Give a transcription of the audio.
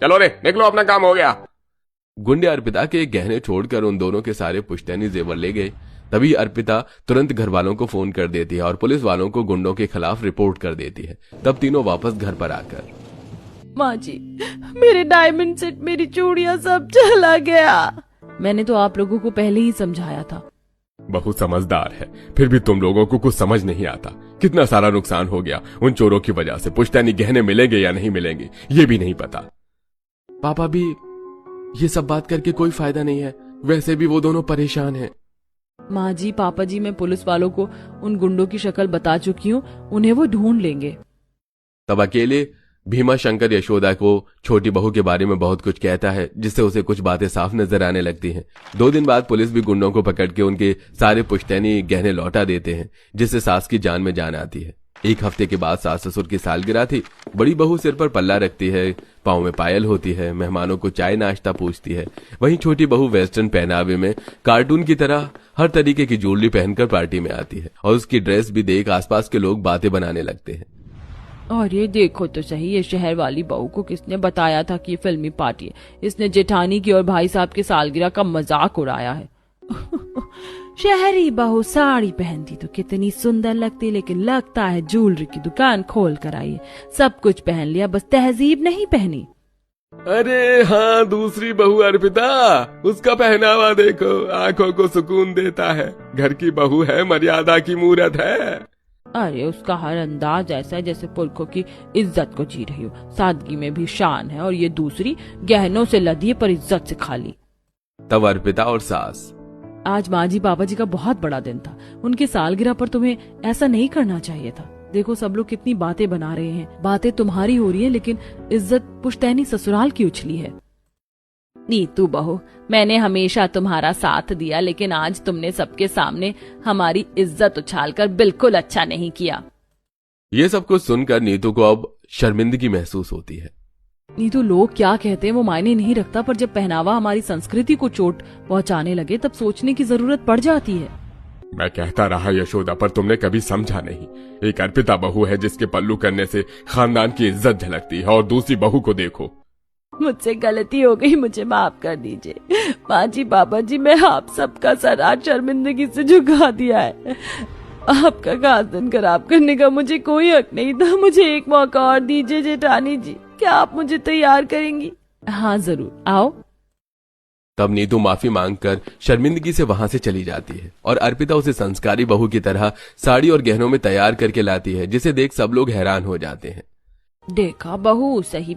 चलो रे, निकलो, अपना काम हो गया। गुंडे अर्पिता के गहने छोड़कर उन दोनों के सारे पुश्तैनी जेवर ले गए। तभी अर्पिता तुरंत घर वालों को फोन कर देती है और पुलिस वालों को गुंडों के खिलाफ रिपोर्ट कर देती है। तब तीनों वापस घर पर आकर, माँ जी, मेरे डायमंड सेट, मेरी चूड़ियां सब चला गया। मैंने तो आप लोगों को पहले ही समझाया था। बहू समझदार है, फिर भी तुम लोगों को कुछ समझ नहीं आता। कितना सारा नुकसान हो गया उन चोरों की वजह से। पुश्तैनी गहने मिलेंगे या नहीं मिलेंगे ये भी नहीं पता। पापा भी ये सब बात करके कोई फायदा नहीं है, वैसे भी वो दोनों परेशान हैं। माँ जी, पापा जी, मैं पुलिस वालों को उन गुंडों की शक्ल बता चुकी हूँ, उन्हें वो ढूंढ लेंगे। तब अकेले भीमा शंकर यशोदा को छोटी बहू के बारे में बहुत कुछ कहता है, जिससे उसे कुछ बातें साफ नजर आने लगती हैं। 2 दिन बाद पुलिस भी गुंडों को पकड़ के उनके सारे पुश्तैनी गहने लौटा देते हैं, जिससे सास की जान में जान आती है। 1 हफ्ते के बाद सास ससुर की सालगिरह थी। बड़ी बहू सिर पर पल्ला रखती है, पाँव में पायल होती है, मेहमानों को चाय नाश्ता पूछती है। वहीं छोटी बहू वेस्टर्न पहनावे में कार्टून की तरह हर तरीके की ज्वेलरी पहनकर पार्टी में आती है और उसकी ड्रेस भी देख आसपास के लोग बातें बनाने लगते हैं। और ये देखो तो सही, ये शहर वाली बहू को किसने बताया था कि ये फिल्मी पार्टी है। इसने जेठानी की और भाई साहब की सालगिरह का मजाक उड़ाया है। शहरी बहू साड़ी पहनती तो कितनी सुंदर लगती, लेकिन लगता है ज्वेलरी की दुकान खोल कर आई है। सब कुछ पहन लिया, बस तहजीब नहीं पहनी। अरे हाँ, दूसरी बहू अर्पिता, उसका पहनावा देखो, आंखों को सुकून देता है। घर की बहू है, मर्यादा की मूरत है। अरे उसका हर अंदाज ऐसा है जैसे पुरखों की इज्जत को जी रही हो। सादगी में भी शान है, और ये दूसरी गहनों से लदी है पर इज्जत से खाली। तब अर्पिता और सास, आज माँ जी पापा जी का बहुत बड़ा दिन था। उनकी सालगिरह पर तुम्हें ऐसा नहीं करना चाहिए था। देखो सब लोग कितनी बातें बना रहे हैं। बातें तुम्हारी हो रही है, लेकिन इज्जत पुश्तैनी ससुराल की उछली है। नीतू बहू, मैंने हमेशा तुम्हारा साथ दिया, लेकिन आज तुमने सबके सामने हमारी इज्जत उछालकर बिल्कुल अच्छा नहीं किया। ये सब कुछ सुनकर नीतू को अब शर्मिंदगी महसूस होती है। नीतू, लोग क्या कहते हैं वो मायने नहीं रखता, पर जब पहनावा हमारी संस्कृति को चोट पहुंचाने लगे तब सोचने की जरूरत पड़ जाती है। मैं कहता रहा यशोदा, पर तुमने कभी समझा नहीं। एक अर्पिता बहू है जिसके पल्लू करने से खानदान की इज्जत झलकती है, और दूसरी बहू को देखो। मुझसे गलती हो गई, मुझे माफ कर दीजिए। माँ जी पापा जी, मैं आप सबका सर आज शर्मिंदगी से झुका दिया है। आपका खास दिन खराब करने का मुझे कोई हक नहीं था। मुझे एक मौका और दीजिए जेठानी जी, क्या आप मुझे तैयार करेंगी? हाँ जरूर, आओ। तब नीतू माफी मांगकर शर्मिंदगी से वहां से चली जाती है और अर्पिता उसे संस्कारी बहू की तरह साड़ी और गहनों में तैयार करके लाती है, जिसे देख सब लोग हैरान हो जाते हैं। देखा बहू, सही